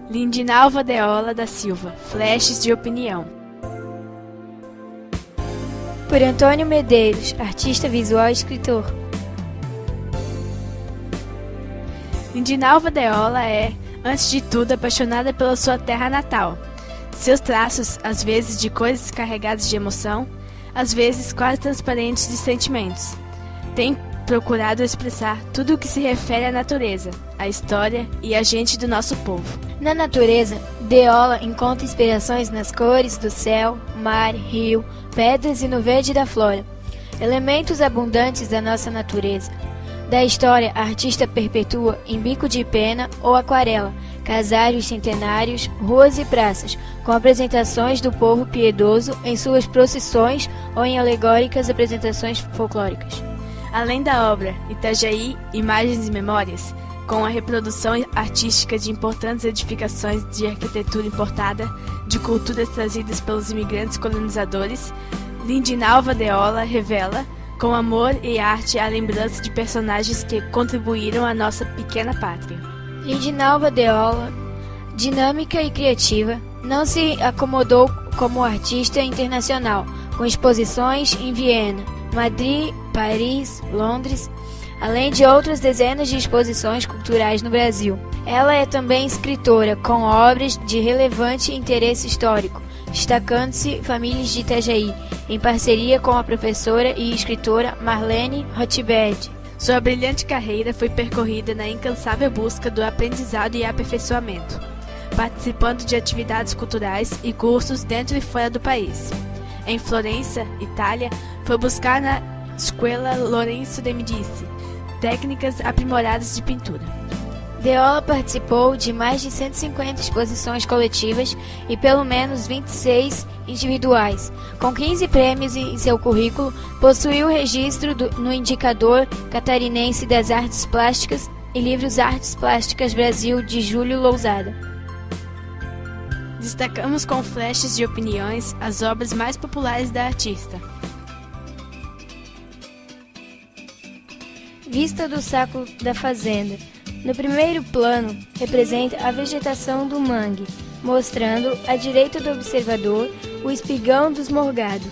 Lindinalva Deola da Silva, Flashes de Opinião. Por Antônio Medeiros, artista visual e escritor. Lindinalva Deola é, antes de tudo, apaixonada pela sua terra natal. Seus traços, às vezes de cores carregadas de emoção, às vezes quase transparentes de sentimentos, tem procurado expressar tudo o que se refere à natureza, à história e à gente do nosso povo. Na natureza, Deola encontra inspirações nas cores do céu, mar, rio, pedras e no verde da flora, elementos abundantes da nossa natureza. Da história, a artista perpetua em bico de pena ou aquarela, casários centenários, ruas e praças, com apresentações do povo piedoso em suas procissões ou em alegóricas apresentações folclóricas. Além da obra Itajaí, Imagens e Memórias, com a reprodução artística de importantes edificações de arquitetura importada, de culturas trazidas pelos imigrantes colonizadores, Lindinalva Deola revela, com amor e arte, a lembrança de personagens que contribuíram à nossa pequena pátria. Lindinalva Deola, dinâmica e criativa, não se acomodou como artista internacional, com exposições em Viena, Madrid, Paris, Londres, além de outras dezenas de exposições culturais no Brasil. Ela é também escritora, com obras de relevante interesse histórico, destacando-se Famílias de Itajaí, em parceria com a professora e escritora Marlene Rothbard. Sua brilhante carreira foi percorrida na incansável busca do aprendizado e aperfeiçoamento, participando de atividades culturais e cursos dentro e fora do país. Em Florença, Itália, foi buscar na Escola Lorenzo de Medici técnicas aprimoradas de pintura. Deola participou de mais de 150 exposições coletivas e pelo menos 26 individuais. Com 15 prêmios em seu currículo, possuiu registro no Indicador Catarinense das Artes Plásticas e livros Artes Plásticas Brasil, de Júlio Lousada. Destacamos com flashes de opiniões as obras mais populares da artista. Vista do Saco da Fazenda. No primeiro plano, representa a vegetação do mangue, mostrando, à direita do observador, o espigão dos Morgado.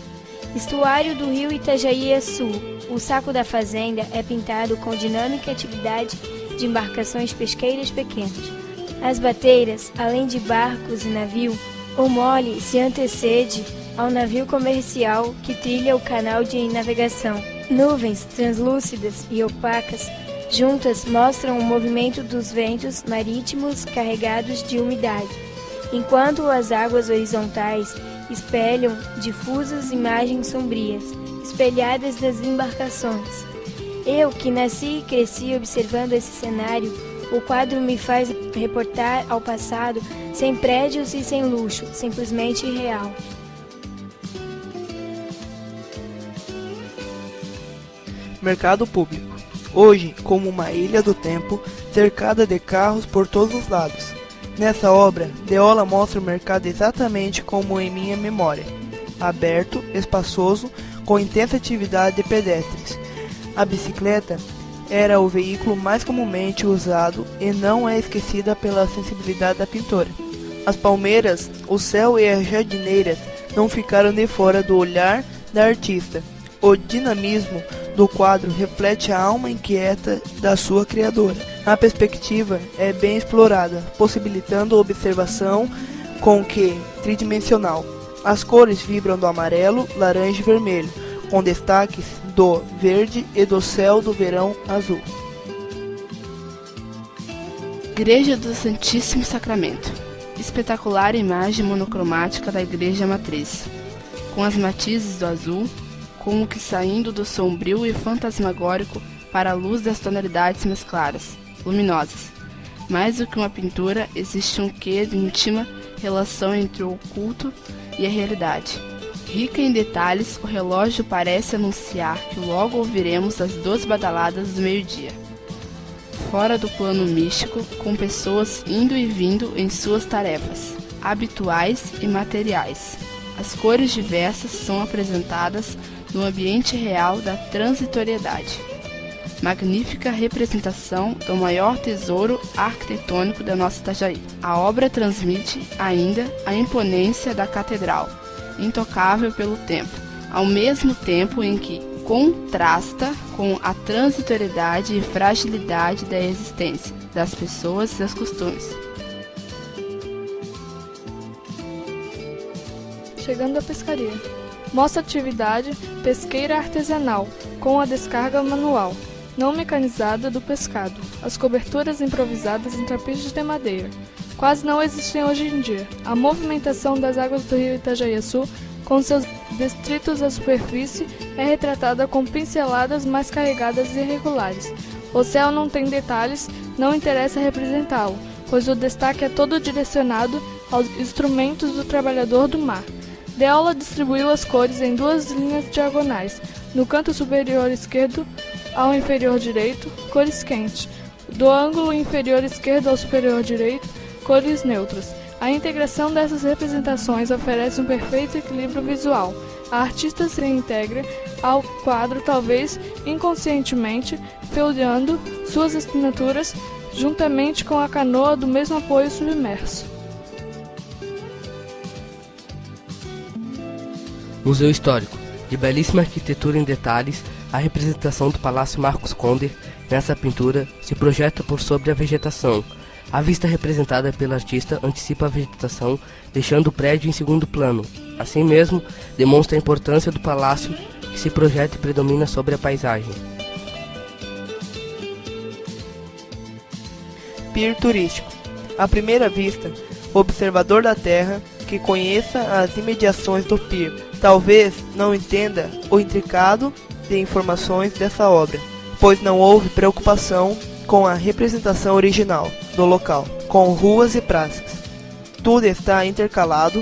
Estuário do rio Itajaí-Açu. O Saco da Fazenda é pintado com dinâmica atividade de embarcações pesqueiras pequenas. As bateiras, além de barcos e navio, o mole se antecede ao navio comercial que trilha o canal de navegação. Nuvens translúcidas e opacas juntas mostram o movimento dos ventos marítimos carregados de umidade, enquanto as águas horizontais espelham difusas imagens sombrias, espelhadas das embarcações. Eu, que nasci e cresci observando esse cenário, o quadro me faz reportar ao passado, sem prédios e sem luxo, simplesmente real. Mercado público. Hoje, como uma ilha do tempo, cercada de carros por todos os lados. Nessa obra, Deola mostra o mercado exatamente como em minha memória. Aberto, espaçoso, com intensa atividade de pedestres. A bicicleta era o veículo mais comumente usado e não é esquecida pela sensibilidade da pintora. As palmeiras, o céu e as jardineiras não ficaram de fora do olhar da artista. O dinamismo do quadro reflete a alma inquieta da sua criadora. A perspectiva é bem explorada, possibilitando observação com que tridimensional. As cores vibram do amarelo, laranja e vermelho, com destaques do verde e do céu do verão azul. Igreja do Santíssimo Sacramento. Espetacular imagem monocromática da Igreja Matriz, com as matizes do azul, como que saindo do sombrio e fantasmagórico para a luz das tonalidades mais claras, luminosas. Mais do que uma pintura, existe um quê de íntima relação entre o oculto e a realidade. Rica em detalhes, o relógio parece anunciar que logo ouviremos as 2 badaladas do meio-dia. Fora do plano místico, com pessoas indo e vindo em suas tarefas, habituais e materiais. As cores diversas são apresentadas no ambiente real da transitoriedade. magnífica representação do maior tesouro arquitetônico da nossa Itajaí. A obra transmite ainda a imponência da catedral, intocável pelo tempo, ao mesmo tempo em que contrasta com a transitoriedade e fragilidade da existência, das pessoas e dos costumes. Chegando à pescaria. Mostra atividade pesqueira artesanal, com a descarga manual, não mecanizada do pescado, as coberturas improvisadas em trapiches de madeira. Quase não existem hoje em dia. A movimentação das águas do rio Itajaí-Açu, com seus detritos à superfície, é retratada com pinceladas mais carregadas e irregulares. O céu não tem detalhes, não interessa representá-lo, pois o destaque é todo direcionado aos instrumentos do trabalhador do mar. Deola distribuiu as cores em duas linhas diagonais. No canto superior esquerdo ao inferior direito, cores quentes. Do ângulo inferior esquerdo ao superior direito, cores neutras. A integração dessas representações oferece um perfeito equilíbrio visual. A artista se integra ao quadro, talvez inconscientemente, folheando suas assinaturas juntamente com a canoa do mesmo apoio submerso. Museu Histórico. De belíssima arquitetura em detalhes, a representação do Palácio Marcos Conder nessa pintura se projeta por sobre a vegetação. A vista representada pela artista antecipa a vegetação, deixando o prédio em segundo plano. Assim mesmo, demonstra a importância do palácio que se projeta e predomina sobre a paisagem. Pier turístico. À primeira vista, o observador da terra que conheça as imediações do pier talvez não entenda o intricado de informações dessa obra, pois não houve preocupação com a representação original do local, com ruas e praças. Tudo está intercalado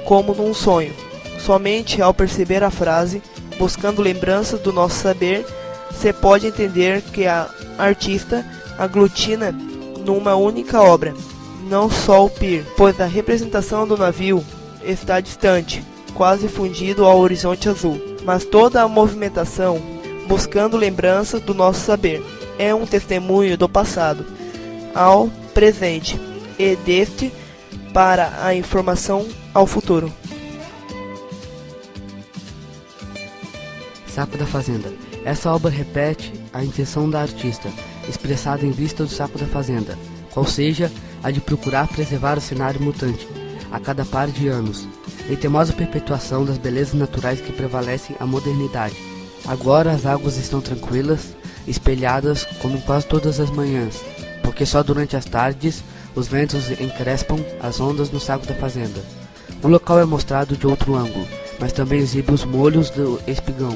como num sonho. Somente ao perceber a frase, buscando lembranças do nosso saber, se pode entender que a artista aglutina numa única obra, não só o pier, pois a representação do navio está distante, quase fundido ao horizonte azul, mas toda a movimentação, buscando lembranças do nosso saber, é um testemunho do passado ao presente e deste para a informação ao futuro. Saco da Fazenda. Essa obra repete a intenção da artista, expressada em vista do saco da fazenda, qual seja a de procurar preservar o cenário mutante a cada par de anos, em teimosa perpetuação das belezas naturais que prevalecem à modernidade. Agora as águas estão tranquilas, espelhadas como quase todas as manhãs, porque só durante as tardes os ventos encrespam as ondas no saco da fazenda. O local é mostrado de outro ângulo, mas também exibe os molhos do espigão.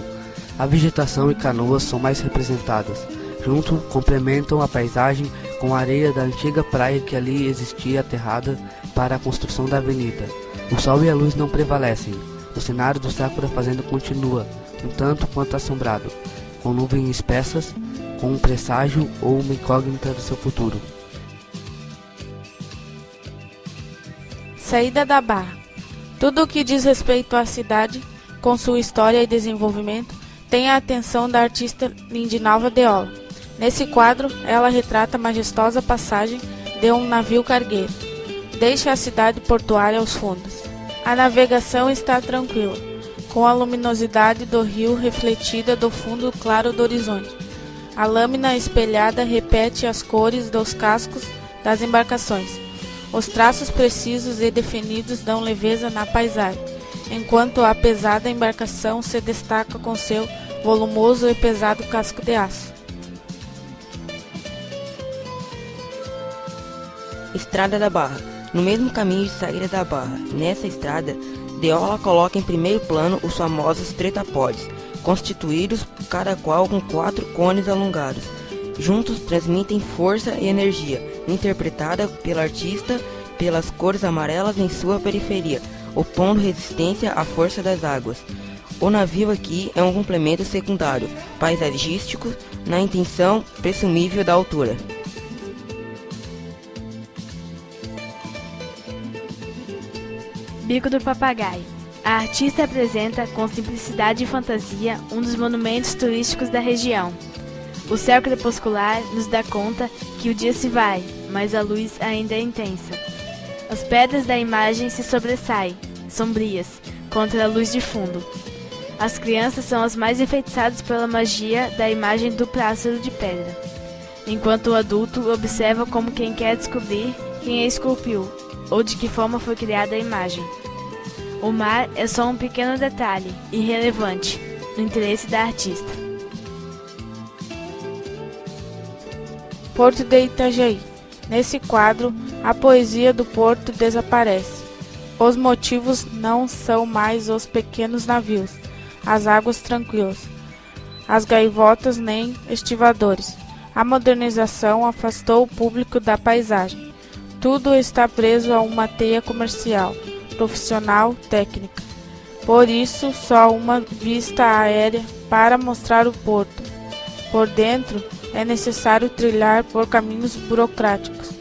A vegetação e canoas são mais representadas. Junto, complementam a paisagem com a areia da antiga praia que ali existia aterrada para a construção da avenida. O sol e a luz não prevalecem. O cenário do saco da fazenda continua, um tanto quanto assombrado, com nuvens espessas, com um presságio ou uma incógnita do seu futuro. Saída da Barra. Tudo o que diz respeito à cidade, com sua história e desenvolvimento, tem a atenção da artista Lindinalva Deola. Nesse quadro, ela retrata a majestosa passagem de um navio cargueiro. Deixa a cidade portuária aos fundos. A navegação está tranquila, com a luminosidade do rio refletida do fundo claro do horizonte. A lâmina espelhada repete as cores dos cascos das embarcações. Os traços precisos e definidos dão leveza na paisagem, enquanto a pesada embarcação se destaca com seu volumoso e pesado casco de aço. Estrada da Barra. No mesmo caminho de saída da Barra, nessa estrada, Deola coloca em primeiro plano os famosos tretapodes, constituídos cada qual com 4 cones alongados. Juntos transmitem força e energia, interpretada pela artista pelas cores amarelas em sua periferia, opondo resistência à força das águas. O navio aqui é um complemento secundário, paisagístico, na intenção presumível da altura. Bico do Papagaio. A artista apresenta com simplicidade e fantasia um dos monumentos turísticos da região. O céu crepuscular nos dá conta que o dia se vai, mas a luz ainda é intensa. As pedras da imagem se sobressaem, sombrias, contra a luz de fundo. As crianças são as mais enfeitiçadas pela magia da imagem do pássaro de pedra, enquanto o adulto observa como quem quer descobrir quem a esculpiu, ou de que forma foi criada a imagem. O mar é só um pequeno detalhe, irrelevante, no interesse da artista. Porto de Itajaí. Nesse quadro, a poesia do porto desaparece. Os motivos não são mais os pequenos navios, as águas tranquilas, as gaivotas nem estivadores. A modernização afastou o público da paisagem. Tudo está preso a uma teia comercial, profissional, técnica. Por isso, só uma vista aérea para mostrar o porto. Por dentro, é necessário trilhar por caminhos burocráticos,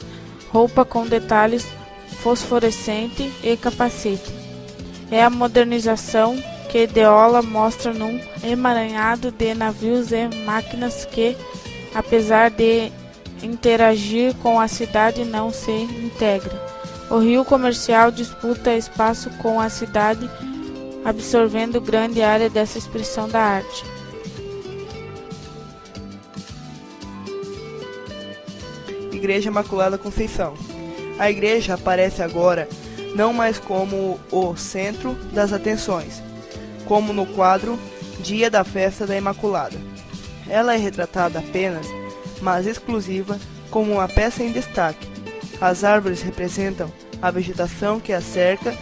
roupa com detalhes fosforescente e capacete. É a modernização que Deola mostra num emaranhado de navios e máquinas que, apesar de interagir com a cidade, não se integra. O rio comercial disputa espaço com a cidade, absorvendo grande área dessa expressão da arte. Igreja Imaculada Conceição. A igreja aparece agora não mais como o centro das atenções, como no quadro Dia da Festa da Imaculada. Ela é retratada apenas, mas exclusiva, como uma peça em destaque. As árvores representam a vegetação que a cerca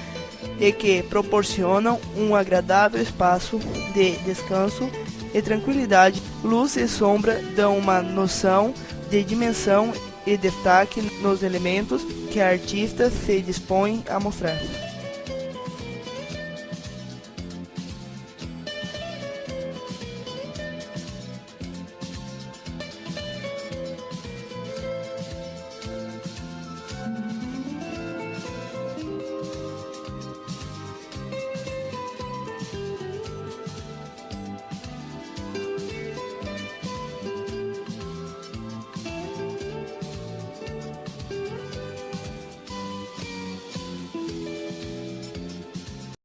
e que proporcionam um agradável espaço de descanso e tranquilidade. Luz e sombra dão uma noção de dimensão e destaque nos elementos que a artista se dispõe a mostrar.